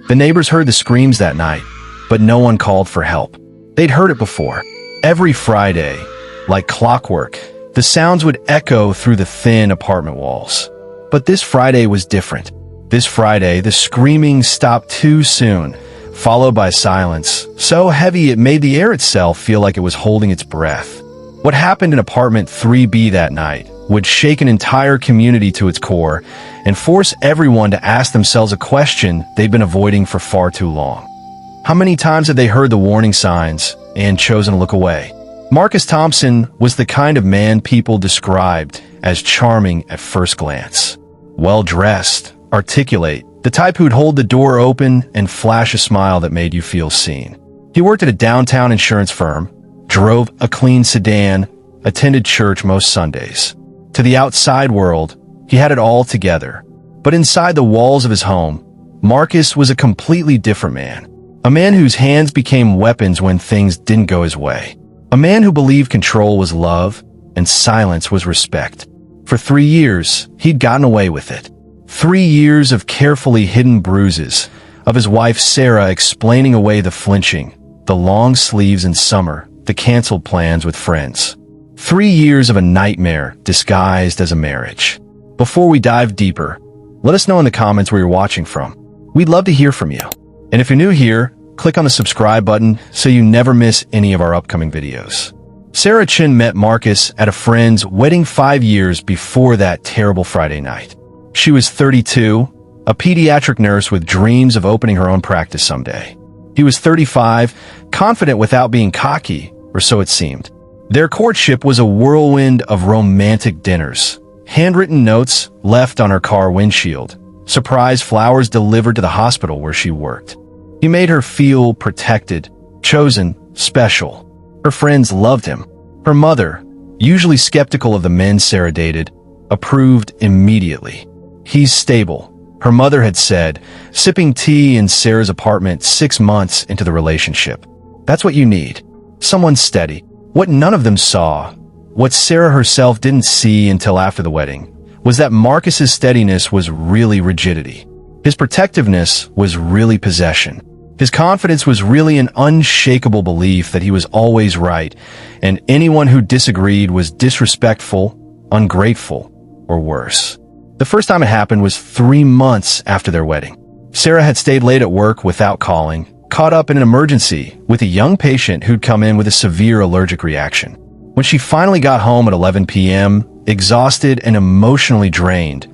The neighbors heard the screams that night, but no one called for help. They'd heard it before. Every Friday, like clockwork, the sounds would echo through the thin apartment walls. But this Friday was different. This Friday, the screaming stopped too soon, followed by silence, so heavy it made the air itself feel like it was holding its breath. What happened in apartment 3B that night would shake an entire community to its core and force everyone to ask themselves a question they've been avoiding for far too long. How many times had they heard the warning signs and chosen to look away? Marcus Thompson was the kind of man people described as charming at first glance. Well-dressed, articulate, the type who'd hold the door open and flash a smile that made you feel seen. He worked at a downtown insurance firm, drove a clean sedan, attended church most Sundays. To the outside world, he had it all together. But inside the walls of his home, Marcus was a completely different man. A man whose hands became weapons when things didn't go his way. A man who believed control was love and silence was respect. For 3 years, he'd gotten away with it. 3 years of carefully hidden bruises, of his wife Sarah explaining away the flinching, the long sleeves in summer, the canceled plans with friends. 3 years of a nightmare disguised as a marriage. Before we dive deeper, let us know in the comments where you're watching from. We'd love to hear from you. And if you're new here, click on the subscribe button so you never miss any of our upcoming videos. Sarah Chin met Marcus at a friend's wedding 5 years before that terrible Friday night. She was 32, a pediatric nurse with dreams of opening her own practice someday. He was 35, confident without being cocky, or so it seemed. Their courtship was a whirlwind of romantic dinners, handwritten notes left on her car windshield, surprise flowers delivered to the hospital where she worked. He made her feel protected, chosen, special. Her friends loved him. Her mother, usually skeptical of the men Sarah dated, approved immediately. He's stable, her mother had said, sipping tea in Sarah's apartment 6 months into the relationship. That's what you need. Someone steady. What none of them saw, what Sarah herself didn't see until after the wedding, was that Marcus's steadiness was really rigidity. His protectiveness was really possession. His confidence was really an unshakable belief that he was always right, and anyone who disagreed was disrespectful, ungrateful, or worse. The first time it happened was 3 months after their wedding. Sarah had stayed late at work without calling, caught up in an emergency with a young patient who'd come in with a severe allergic reaction. When she finally got home at 11 p.m., exhausted and emotionally drained,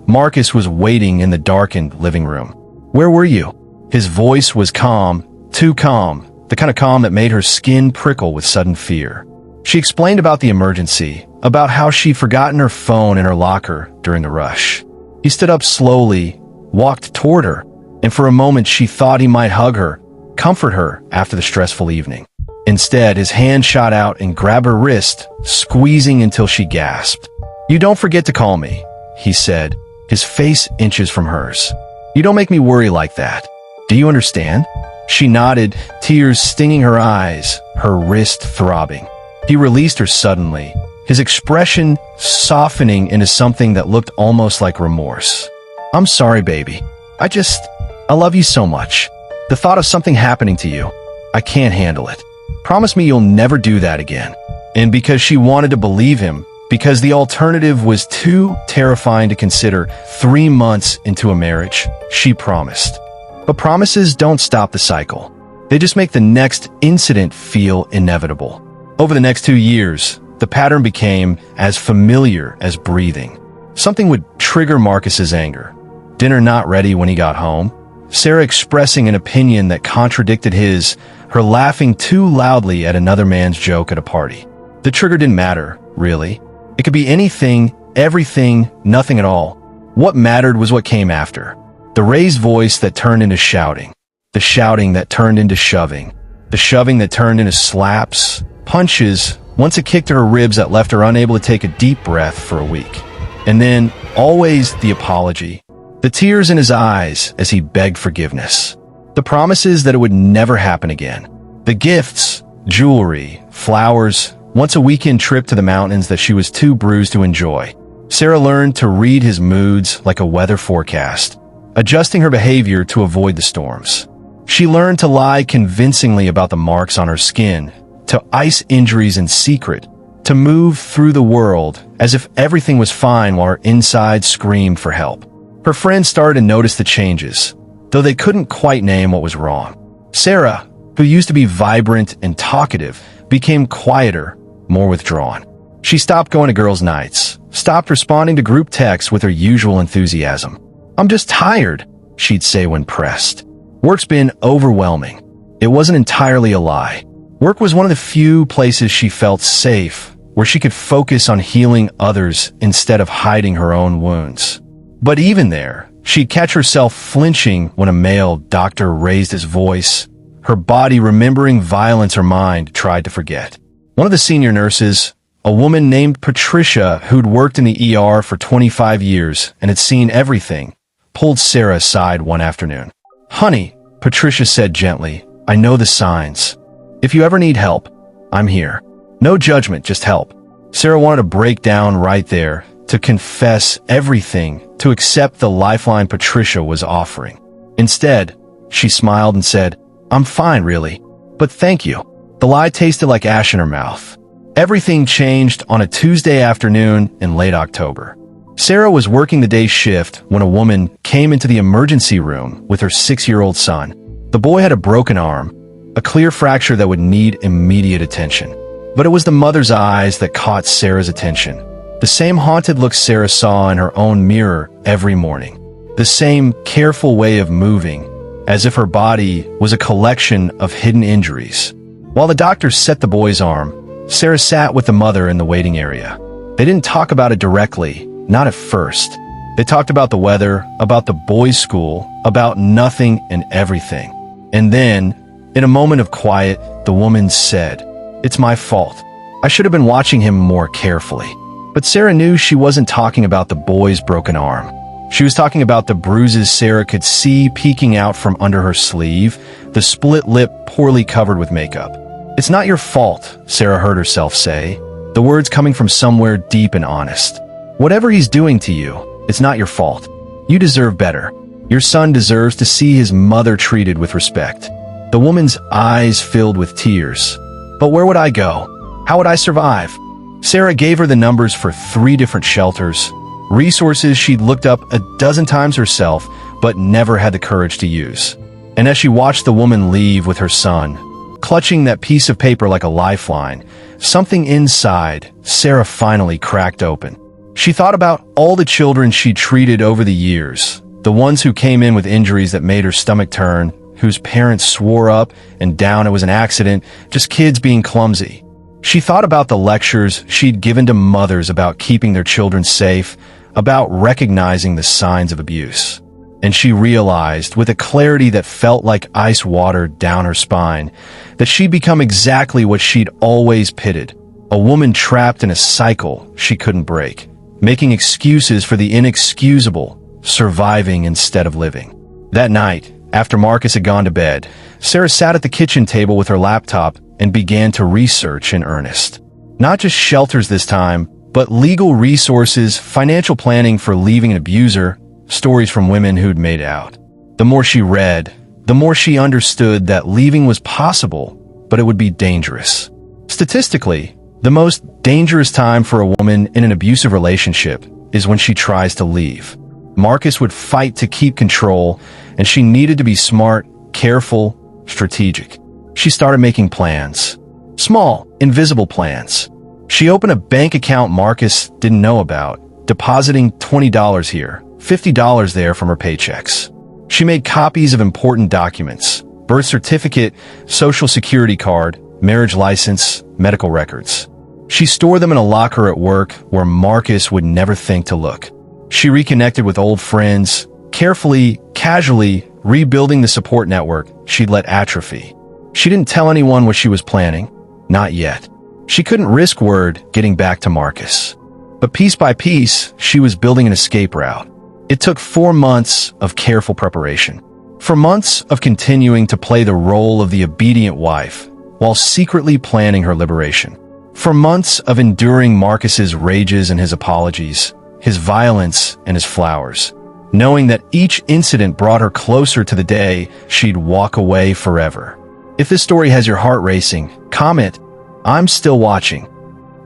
Marcus was waiting in the darkened living room. "Where were you?" His voice was calm, too calm, the kind of calm that made her skin prickle with sudden fear. She explained about the emergency, about how she'd forgotten her phone in her locker during the rush. He stood up slowly, walked toward her, and for a moment she thought he might hug her, comfort her after the stressful evening. Instead, his hand shot out and grabbed her wrist, squeezing until she gasped. "You don't forget to call me," he said, his face inches from hers. "You don't make me worry like that. Do you understand?" She nodded, tears stinging her eyes, her wrist throbbing. He released her suddenly, his expression softening into something that looked almost like remorse. "I'm sorry, baby. I love you so much. The thought of something happening to you, I can't handle it. Promise me you'll never do that again." And because she wanted to believe him, because the alternative was too terrifying to consider 3 months into a marriage, she promised. But promises don't stop the cycle. They just make the next incident feel inevitable. Over the next 2 years, the pattern became as familiar as breathing. Something would trigger Marcus's anger. Dinner not ready when he got home, Sarah expressing an opinion that contradicted his, her laughing too loudly at another man's joke at a party. The trigger didn't matter, really. It could be anything, everything, nothing at all. What mattered was what came after. The raised voice that turned into shouting. The shouting that turned into shoving. The shoving that turned into slaps, punches, once a kick to her ribs that left her unable to take a deep breath for a week. And then, always the apology. The tears in his eyes as he begged forgiveness. The promises that it would never happen again. The gifts, jewelry, flowers, once a weekend trip to the mountains that she was too bruised to enjoy. Sarah learned to read his moods like a weather forecast. adjusting her behavior to avoid the storms. She learned to lie convincingly about the marks on her skin, to ice injuries in secret, to move through the world as if everything was fine while her inside screamed for help. Her friends started to notice the changes, though they couldn't quite name what was wrong. Sarah, who used to be vibrant and talkative, became quieter, more withdrawn. She stopped going to girls' nights, stopped responding to group texts with her usual enthusiasm. "I'm just tired," she'd say when pressed. Work's been overwhelming. It wasn't entirely a lie. Work was one of the few places she felt safe, where she could focus on healing others instead of hiding her own wounds. But even there, she'd catch herself flinching when a male doctor raised his voice, her body remembering violence her mind tried to forget. One of the senior nurses, a woman named Patricia who'd worked in the ER for 25 years and had seen everything, pulled Sarah aside one afternoon. "Honey," Patricia said gently, "I know the signs. If you ever need help, I'm here. No judgment, just help." Sarah wanted to break down right there, to confess everything, to accept the lifeline Patricia was offering. Instead, she smiled and said, "I'm fine, really. But thank you." The lie tasted like ash in her mouth. Everything changed on a Tuesday afternoon in late October. Sarah was working the day shift when a woman came into the emergency room with her 6-year-old son. The boy had a broken arm, a clear fracture that would need immediate attention. But it was the mother's eyes that caught Sarah's attention. The same haunted look Sarah saw in her own mirror every morning. The same careful way of moving, as if her body was a collection of hidden injuries. While the doctor set the boy's arm, Sarah sat with the mother in the waiting area. They didn't talk about it directly, not at first. They talked about the weather, about the boys' school, about nothing and everything. And then, in a moment of quiet, the woman said, "It's my fault. I should have been watching him more carefully." But Sarah knew she wasn't talking about the boy's broken arm. She was talking about the bruises Sarah could see peeking out from under her sleeve, the split lip poorly covered with makeup. "It's not your fault," Sarah heard herself say, the words coming from somewhere deep and honest. "Whatever he's doing to you, it's not your fault. You deserve better. Your son deserves to see his mother treated with respect." The woman's eyes filled with tears. "But where would I go? How would I survive?" Sarah gave her the numbers for 3 different shelters, resources she'd looked up a dozen times herself, but never had the courage to use. And as she watched the woman leave with her son, clutching that piece of paper like a lifeline, something inside Sarah finally cracked open. She thought about all the children she'd treated over the years, the ones who came in with injuries that made her stomach turn, whose parents swore up and down it was an accident, just kids being clumsy. She thought about the lectures she'd given to mothers about keeping their children safe, about recognizing the signs of abuse. And she realized, with a clarity that felt like ice water down her spine, that she'd become exactly what she'd always pitted, a woman trapped in a cycle she couldn't break, making excuses for the inexcusable, surviving instead of living. That night, after Marcus had gone to bed, Sarah sat at the kitchen table with her laptop and began to research in earnest. Not just shelters this time, but legal resources, financial planning for leaving an abuser, stories from women who'd made out. The more she read, the more she understood that leaving was possible, but it would be dangerous. Statistically, the most dangerous time for a woman in an abusive relationship is when she tries to leave. Marcus would fight to keep control, and she needed to be smart, careful, strategic. She started making plans. Small, invisible plans. She opened a bank account Marcus didn't know about, depositing $20 here, $50 there from her paychecks. She made copies of important documents, birth certificate, social security card, marriage license, medical records. She stored them in a locker at work where Marcus would never think to look. She reconnected with old friends, carefully, casually rebuilding the support network she'd let atrophy. She didn't tell anyone what she was planning. Not yet. She couldn't risk word getting back to Marcus. But piece by piece, she was building an escape route. It took 4 months of careful preparation. For months of continuing to play the role of the obedient wife, while secretly planning her liberation. For months of enduring Marcus's rages and his apologies, his violence and his flowers. knowing that each incident brought her closer to the day she'd walk away forever. If this story has your heart racing, comment, "I'm still watching."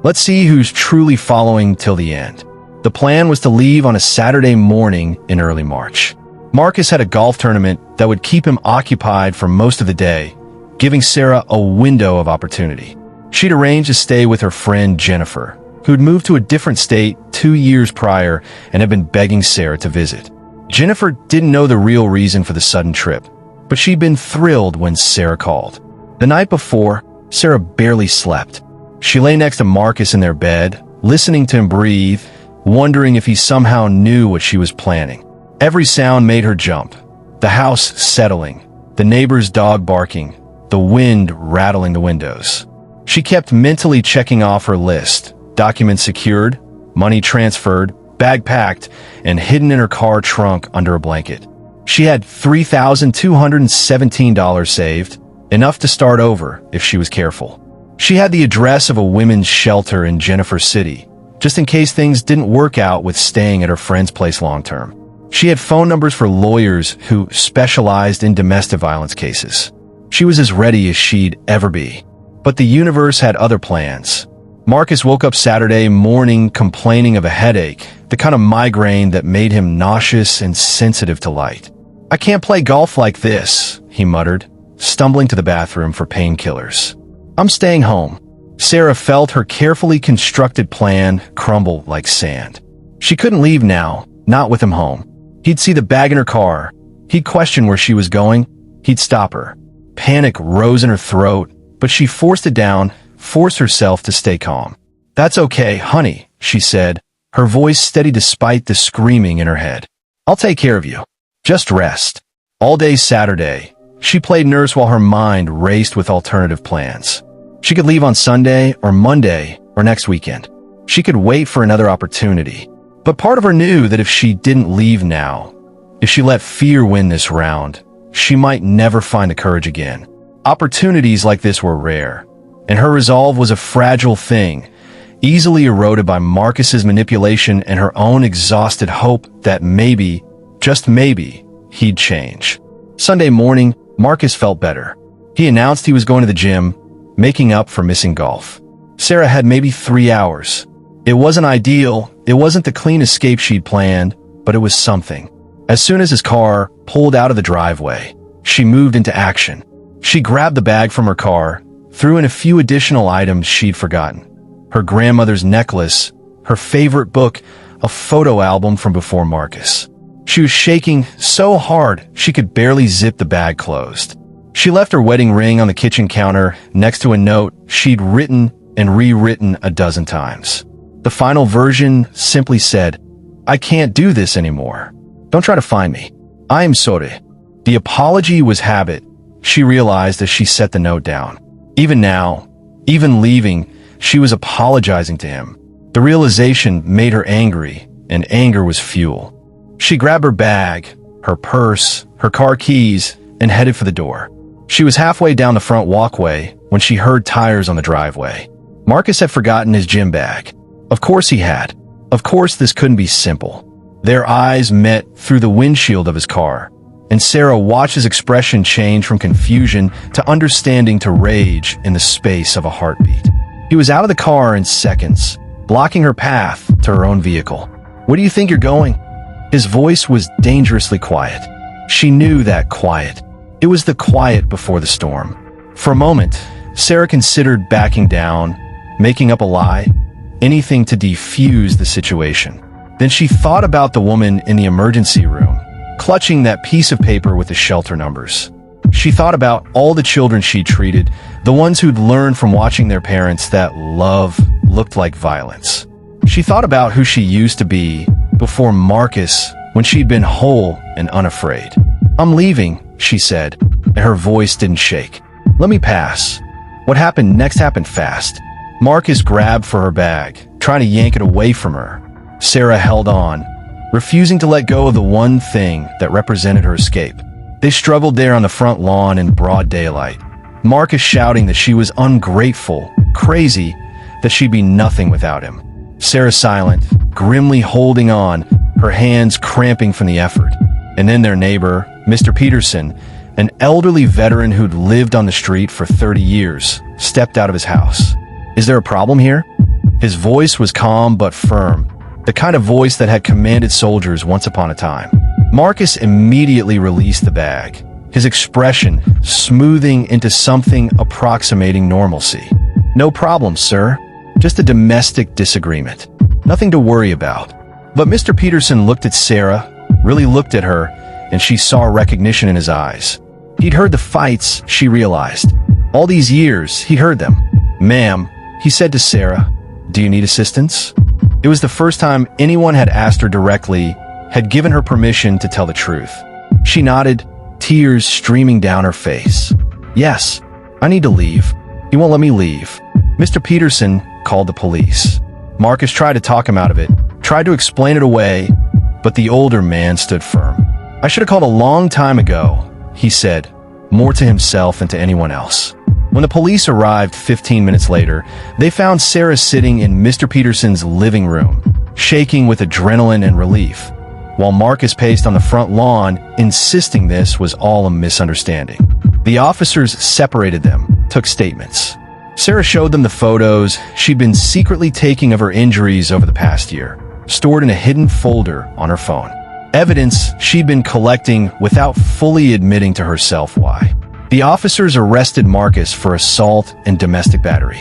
Let's see who's truly following till the end. The plan was to leave on a Saturday morning in early March. Marcus had a golf tournament that would keep him occupied for most of the day, giving Sarah a window of opportunity. She'd arranged to stay with her friend Jennifer, who'd moved to a different state 2 years prior and had been begging Sarah to visit. Jennifer didn't know the real reason for the sudden trip, but she'd been thrilled when Sarah called. The night before, Sarah barely slept. She lay next to Marcus in their bed, listening to him breathe, wondering if he somehow knew what she was planning. Every sound made her jump. The house settling, the neighbor's dog barking, the wind rattling the windows. She kept mentally checking off her list: documents secured, money transferred, bag packed, and hidden in her car trunk under a blanket. She had $3,217 saved, enough to start over if she was careful. She had the address of a women's shelter in Jennifer City, just in case things didn't work out with staying at her friend's place long term. She had phone numbers for lawyers who specialized in domestic violence cases. She was as ready as she'd ever be. But the universe had other plans. Marcus woke up Saturday morning complaining of a headache, the kind of migraine that made him nauseous and sensitive to light. "I can't play golf like this," he muttered, stumbling to the bathroom for painkillers. "I'm staying home." Sarah felt her carefully constructed plan crumble like sand. She couldn't leave now, not with him home. He'd see the bag in her car. He'd question where she was going. He'd stop her. Panic rose in her throat, but she forced it down, forced herself to stay calm. "That's okay, honey," she said, her voice steady despite the screaming in her head. "I'll take care of you. Just rest." All day Saturday, she played nurse while her mind raced with alternative plans. She could leave on Sunday or Monday or next weekend. She could wait for another opportunity. But part of her knew that if she didn't leave now, if she let fear win this round, she might never find the courage again. Opportunities like this were rare, and her resolve was a fragile thing, easily eroded by Marcus's manipulation and her own exhausted hope that maybe, just maybe, he'd change. Sunday morning, Marcus felt better. He announced he was going to the gym, making up for missing golf. Sarah had maybe 3 hours. It wasn't ideal, it wasn't the clean escape she'd planned, but it was something. As soon as his car pulled out of the driveway, she moved into action. She grabbed the bag from her car, threw in a few additional items she'd forgotten. Her grandmother's necklace, her favorite book, a photo album from before Marcus. She was shaking so hard she could barely zip the bag closed. She left her wedding ring on the kitchen counter next to a note she'd written and rewritten a dozen times. The final version simply said, "I can't do this anymore. Don't try to find me. I am sorry." The apology was habit, she realized as she set the note down. Even now, even leaving, she was apologizing to him. The realization made her angry, and anger was fuel. She grabbed her bag, her purse, her car keys, and headed for the door. She was halfway down the front walkway when she heard tires on the driveway. Marcus had forgotten his gym bag. Of course he had. Of course this couldn't be simple. Their eyes met through the windshield of his car, and Sarah watched his expression change from confusion to understanding to rage in the space of a heartbeat. He was out of the car in seconds, blocking her path to her own vehicle. "Where do you think you're going?" His voice was dangerously quiet. She knew that quiet. It was the quiet before the storm. For a moment, Sarah considered backing down, making up a lie, anything to defuse the situation. Then she thought about the woman in the emergency room, clutching that piece of paper with the shelter numbers. She thought about all the children she'd treated, the ones who'd learned from watching their parents that love looked like violence. She thought about who she used to be before Marcus, when she'd been whole and unafraid. "I'm leaving," she said, and her voice didn't shake. "Let me pass." What happened next happened fast. Marcus grabbed for her bag, trying to yank it away from her. Sarah held on, refusing to let go of the one thing that represented her escape. They struggled there on the front lawn in broad daylight, Marcus shouting that she was ungrateful, crazy, that she'd be nothing without him. Sarah silent, grimly holding on, her hands cramping from the effort. And then their neighbor, Mr. Peterson, an elderly veteran who'd lived on the street for 30 years, stepped out of his house. "Is there a problem here?" His voice was calm but firm, the kind of voice that had commanded soldiers once upon a time. Marcus immediately released the bag, his expression smoothing into something approximating normalcy. "No problem, sir. Just a domestic disagreement. Nothing to worry about." But Mr. Peterson looked at Sarah, really looked at her, and she saw recognition in his eyes. He'd heard the fights, she realized. All these years, he'd heard them. "Ma'am," he said to Sarah, "do you need assistance?" It was the first time anyone had asked her directly, had given her permission to tell the truth. She nodded, tears streaming down her face. "Yes, I need to leave." "He won't let me leave." Mr. Peterson called the police. Marcus tried to talk him out of it, tried to explain it away, but the older man stood firm. "I should have called a long time ago," he said, more to himself than to anyone else. When the police arrived 15 minutes later, they found Sarah sitting in Mr. Peterson's living room, shaking with adrenaline and relief, while Marcus paced on the front lawn, insisting this was all a misunderstanding. The officers separated them, took statements. Sarah showed them the photos she'd been secretly taking of her injuries over the past year, stored in a hidden folder on her phone. Evidence she'd been collecting without fully admitting to herself why. The officers arrested Marcus for assault and domestic battery.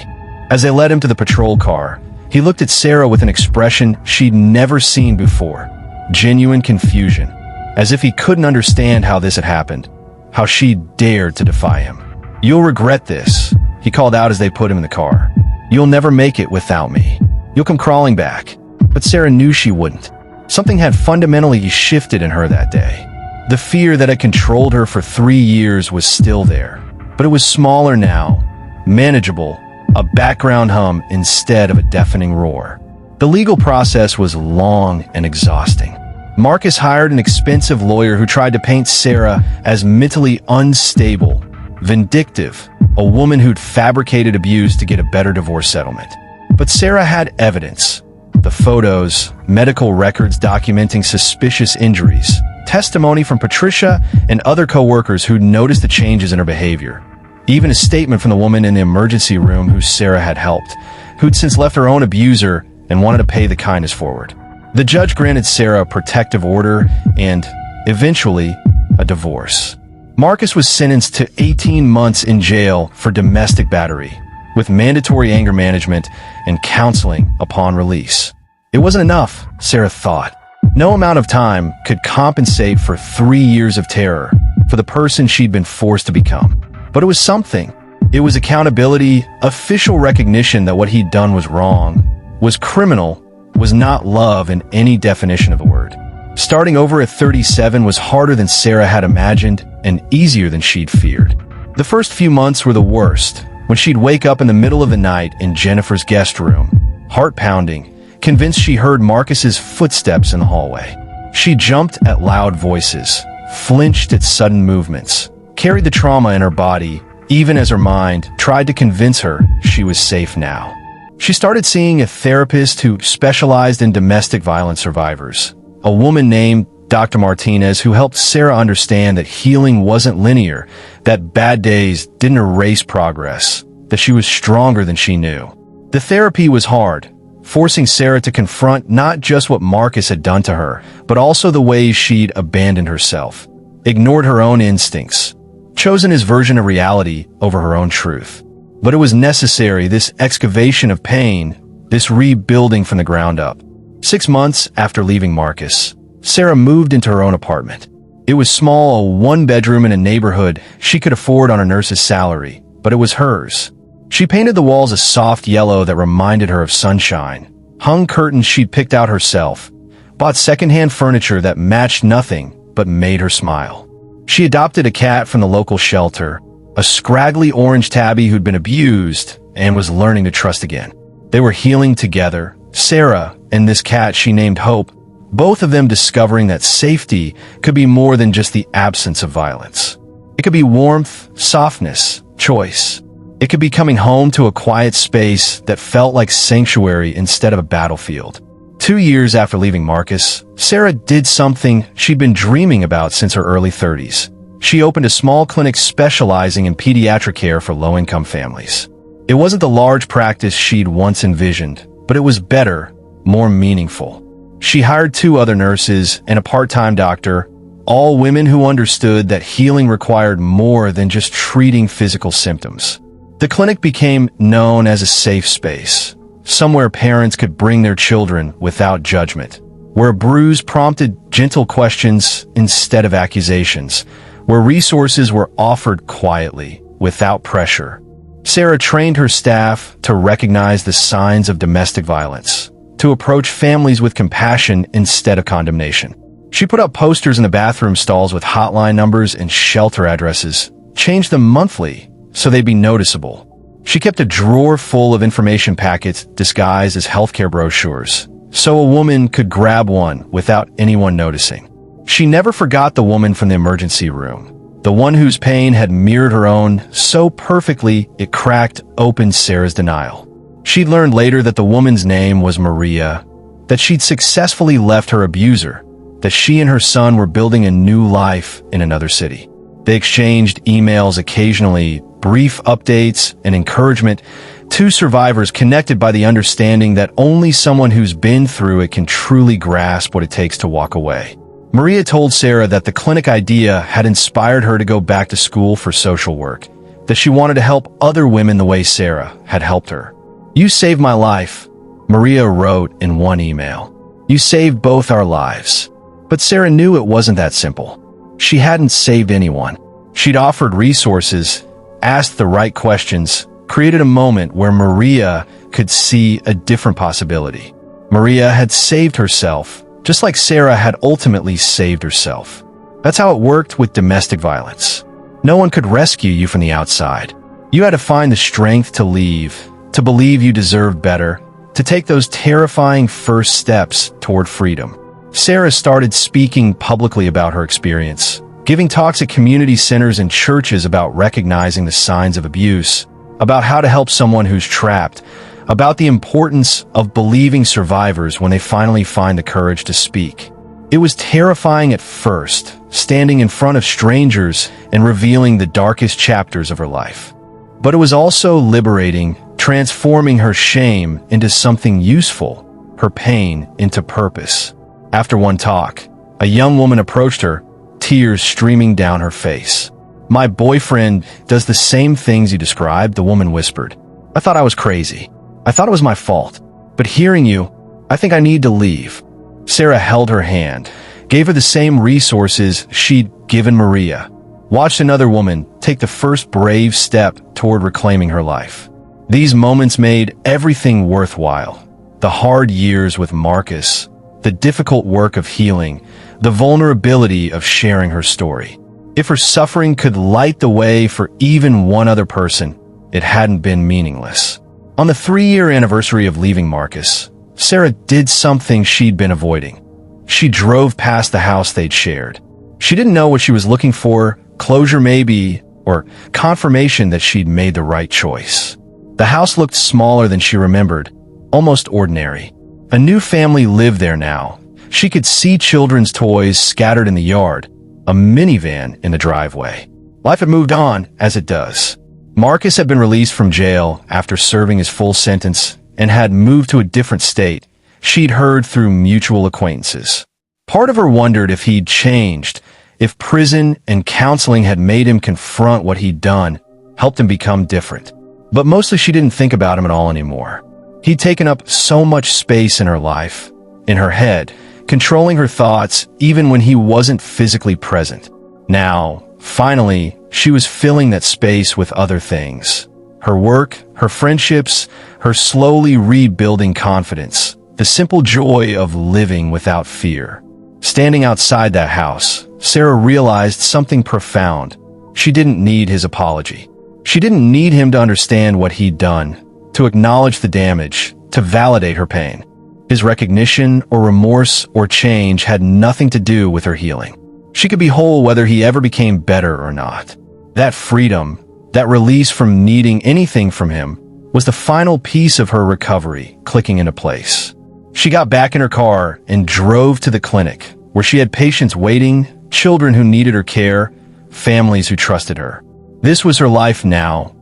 As they led him to the patrol car, he looked at Sarah with an expression she'd never seen before. Genuine confusion, as if he couldn't understand how this had happened, how she dared to defy him. "You'll regret this," he called out as they put him in the car. "You'll never make it without me. You'll come crawling back." But Sarah knew she wouldn't. Something had fundamentally shifted in her that day. The fear that had controlled her for 3 years was still there, but it was smaller now, manageable, a background hum instead of a deafening roar. The legal process was long and exhausting. Marcus hired an expensive lawyer who tried to paint Sarah as mentally unstable, vindictive, a woman who'd fabricated abuse to get a better divorce settlement. But Sarah had evidence. The photos, medical records documenting suspicious injuries, testimony from Patricia and other co-workers who'd noticed the changes in her behavior. Even a statement from the woman in the emergency room who Sarah had helped, who'd since left her own abuser and wanted to pay the kindness forward. The judge granted Sarah a protective order and, eventually, a divorce. Marcus was sentenced to 18 months in jail for domestic battery, with mandatory anger management and counseling upon release. It wasn't enough, Sarah thought. No amount of time could compensate for 3 years of terror for the person she'd been forced to become. But it was something. It was accountability, official recognition that what he'd done was wrong, was criminal, was not love in any definition of the word. Starting over at 37 was harder than Sarah had imagined and easier than she'd feared. The first few months were the worst, when she'd wake up in the middle of the night in Jennifer's guest room, heart pounding, convinced she heard Marcus's footsteps in the hallway. She jumped at loud voices, flinched at sudden movements, carried the trauma in her body, even as her mind tried to convince her she was safe now. She started seeing a therapist who specialized in domestic violence survivors, a woman named Dr. Martinez who helped Sarah understand that healing wasn't linear, that bad days didn't erase progress, that she was stronger than she knew. The therapy was hard, forcing Sarah to confront not just what Marcus had done to her, but also the ways she'd abandoned herself, ignored her own instincts, chosen his version of reality over her own truth. But it was necessary, this excavation of pain, this rebuilding from the ground up. 6 months after leaving Marcus, Sarah moved into her own apartment. It was small, a 1-bedroom in a neighborhood she could afford on a nurse's salary, but it was hers. She painted the walls a soft yellow that reminded her of sunshine, hung curtains she'd picked out herself, bought secondhand furniture that matched nothing but made her smile. She adopted a cat from the local shelter, a scraggly orange tabby who'd been abused and was learning to trust again. They were healing together, Sarah and this cat she named Hope, both of them discovering that safety could be more than just the absence of violence. It could be warmth, softness, choice. It could be coming home to a quiet space that felt like sanctuary instead of a battlefield. 2 years after leaving Marcus, Sarah did something she'd been dreaming about since her early 30s. She opened a small clinic specializing in pediatric care for low-income families. It wasn't the large practice she'd once envisioned, but it was better, more meaningful. She hired 2 other nurses and a part-time doctor, all women who understood that healing required more than just treating physical symptoms. The clinic became known as a safe space, somewhere parents could bring their children without judgment, where a bruise prompted gentle questions instead of accusations, where resources were offered quietly, without pressure. Sarah trained her staff to recognize the signs of domestic violence, to approach families with compassion instead of condemnation. She put up posters in the bathroom stalls with hotline numbers and shelter addresses, changed them monthly so they'd be noticeable. She kept a drawer full of information packets disguised as healthcare brochures, so a woman could grab one without anyone noticing. She never forgot the woman from the emergency room, the one whose pain had mirrored her own so perfectly it cracked open Sarah's denial. She'd learned later that the woman's name was Maria, that she'd successfully left her abuser, that she and her son were building a new life in another city. They exchanged emails occasionally, brief updates and encouragement, 2 survivors connected by the understanding that only someone who's been through it can truly grasp what it takes to walk away. Maria told Sarah that the clinic idea had inspired her to go back to school for social work, that she wanted to help other women the way Sarah had helped her. "You saved my life," Maria wrote in one email. "You saved both our lives." But Sarah knew it wasn't that simple. She hadn't saved anyone. She'd offered resources, asked the right questions, created a moment where Maria could see a different possibility. Maria had saved herself, just like Sarah had ultimately saved herself. That's how it worked with domestic violence. No one could rescue you from the outside. You had to find the strength to leave, to believe you deserved better, to take those terrifying first steps toward freedom. Sarah started speaking publicly about her experience, giving talks at community centers and churches about recognizing the signs of abuse, about how to help someone who's trapped, about the importance of believing survivors when they finally find the courage to speak. It was terrifying at first, standing in front of strangers and revealing the darkest chapters of her life. But it was also liberating, transforming her shame into something useful, her pain into purpose. After one talk, a young woman approached her, tears streaming down her face. "My boyfriend does the same things you described," the woman whispered. "I thought I was crazy. I thought it was my fault. But hearing you, I think I need to leave." Sarah held her hand, gave her the same resources she'd given Maria, watched another woman take the first brave step toward reclaiming her life. These moments made everything worthwhile. The hard years with Marcus, the difficult work of healing, the vulnerability of sharing her story. If her suffering could light the way for even one other person, it hadn't been meaningless. On the 3-year anniversary of leaving Marcus, Sarah did something she'd been avoiding. She drove past the house they'd shared. She didn't know what she was looking for, closure maybe, or confirmation that she'd made the right choice. The house looked smaller than she remembered, almost ordinary. A new family lived there now. She could see children's toys scattered in the yard, a minivan in the driveway. Life had moved on, as it does. Marcus had been released from jail after serving his full sentence and had moved to a different state, she'd heard through mutual acquaintances. Part of her wondered if he'd changed, if prison and counseling had made him confront what he'd done, helped him become different. But mostly she didn't think about him at all anymore. He'd taken up so much space in her life, in her head, controlling her thoughts even when he wasn't physically present. Now, finally, she was filling that space with other things. Her work, her friendships, her slowly rebuilding confidence, the simple joy of living without fear. Standing outside that house, Sarah realized something profound. She didn't need his apology. She didn't need him to understand what he'd done, to acknowledge the damage, to validate her pain. His recognition or remorse or change had nothing to do with her healing. She could be whole whether he ever became better or not. That freedom, that release from needing anything from him, was the final piece of her recovery clicking into place. She got back in her car and drove to the clinic, where she had patients waiting, children who needed her care, families who trusted her. This was her life now,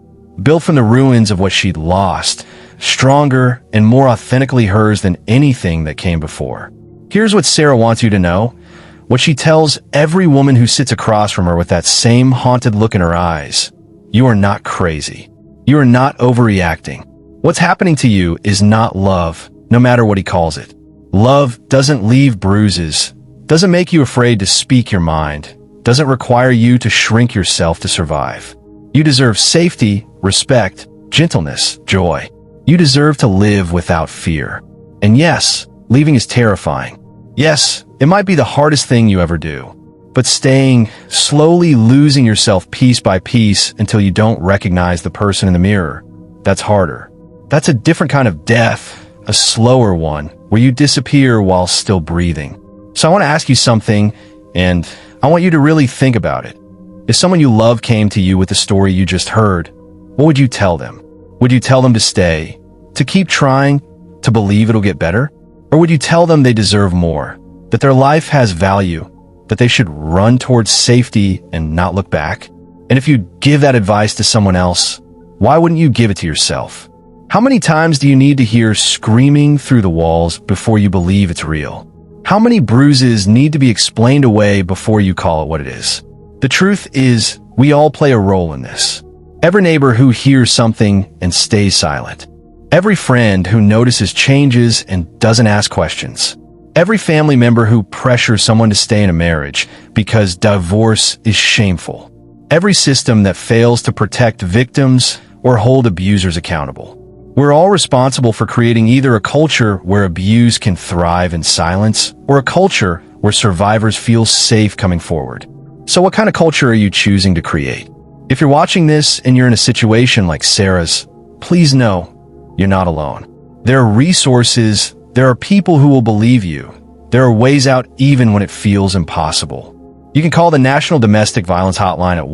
built from the ruins of what she'd lost, stronger and more authentically hers than anything that came before. Here's what Sarah wants you to know, what she tells every woman who sits across from her with that same haunted look in her eyes. You are not crazy. You are not overreacting. What's happening to you is not love, no matter what he calls it. Love doesn't leave bruises, doesn't make you afraid to speak your mind, doesn't require you to shrink yourself to survive. You deserve safety, respect, gentleness, joy. You deserve to live without fear. And yes, leaving is terrifying. Yes, it might be the hardest thing you ever do. But staying, slowly losing yourself piece by piece until you don't recognize the person in the mirror, that's harder. That's a different kind of death, a slower one, where you disappear while still breathing. So I want to ask you something, and I want you to really think about it. If someone you love came to you with the story you just heard, what would you tell them? Would you tell them to stay, to keep trying, to believe it'll get better? Or would you tell them they deserve more, that their life has value, that they should run towards safety and not look back? And if you give that advice to someone else, why wouldn't you give it to yourself? How many times do you need to hear screaming through the walls before you believe it's real? How many bruises need to be explained away before you call it what it is? The truth is, we all play a role in this. Every neighbor who hears something and stays silent. Every friend who notices changes and doesn't ask questions. Every family member who pressures someone to stay in a marriage because divorce is shameful. Every system that fails to protect victims or hold abusers accountable. We're all responsible for creating either a culture where abuse can thrive in silence or a culture where survivors feel safe coming forward. So what kind of culture are you choosing to create? If you're watching this and you're in a situation like Sarah's, please know you're not alone. There are resources, there are people who will believe you. There are ways out even when it feels impossible. You can call the National Domestic Violence Hotline at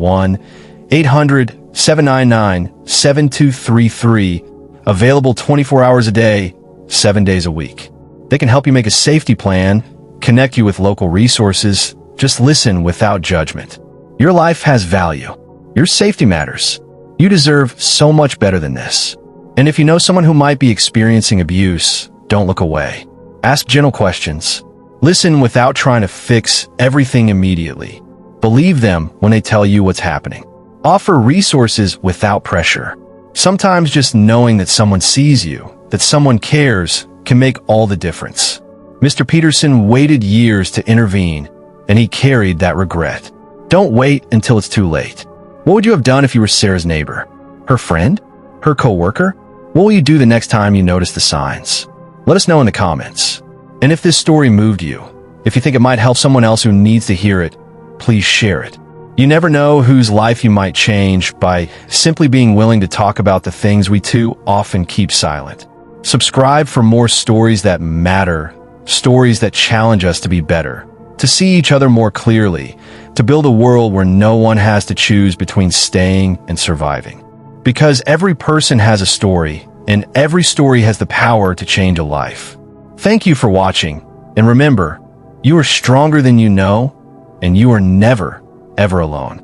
1-800-799-7233, available 24 hours a day, 7 days a week. They can help you make a safety plan, connect you with local resources. Just listen without judgment. Your life has value. Your safety matters. You deserve so much better than this. And if you know someone who might be experiencing abuse, don't look away. Ask gentle questions. Listen without trying to fix everything immediately. Believe them when they tell you what's happening. Offer resources without pressure. Sometimes just knowing that someone sees you, that someone cares, can make all the difference. Mr. Peterson waited years to intervene, and he carried that regret. Don't wait until it's too late. What would you have done if you were Sarah's neighbor? Her friend? Her co-worker? What will you do the next time you notice the signs? Let us know in the comments. And if this story moved you, if you think it might help someone else who needs to hear it, please share it. You never know whose life you might change by simply being willing to talk about the things we too often keep silent. Subscribe for more stories that matter, stories that challenge us to be better, to see each other more clearly, to build a world where no one has to choose between staying and surviving. Because every person has a story, and every story has the power to change a life. Thank you for watching, and remember, you are stronger than you know, and you are never, ever alone.